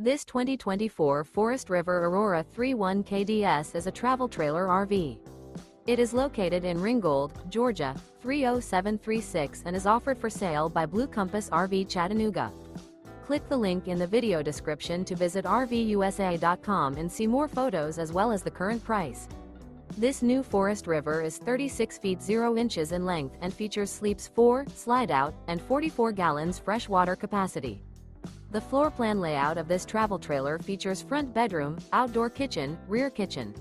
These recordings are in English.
This 2024 Forest River Aurora 31 KDS is a travel trailer RV. It is located in Ringgold, Georgia, 30736 and is offered for sale by Blue Compass RV Chattanooga. Click the link in the video description to visit RVUSA.com and see more photos as well as the current price. This new Forest River is 36 feet 0 inches in length and features sleeps 4, Slideout, and 44 gallons fresh water capacity. The floor plan layout of this travel trailer features front bedroom, outdoor kitchen, rear kitchen.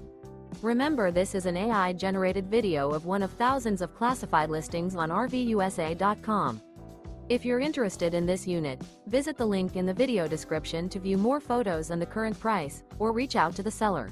Remember, this is an AI-generated video of one of thousands of classified listings on RVUSA.com. If you're interested in this unit, visit the link in the video description to view more photos and the current price, or reach out to the seller.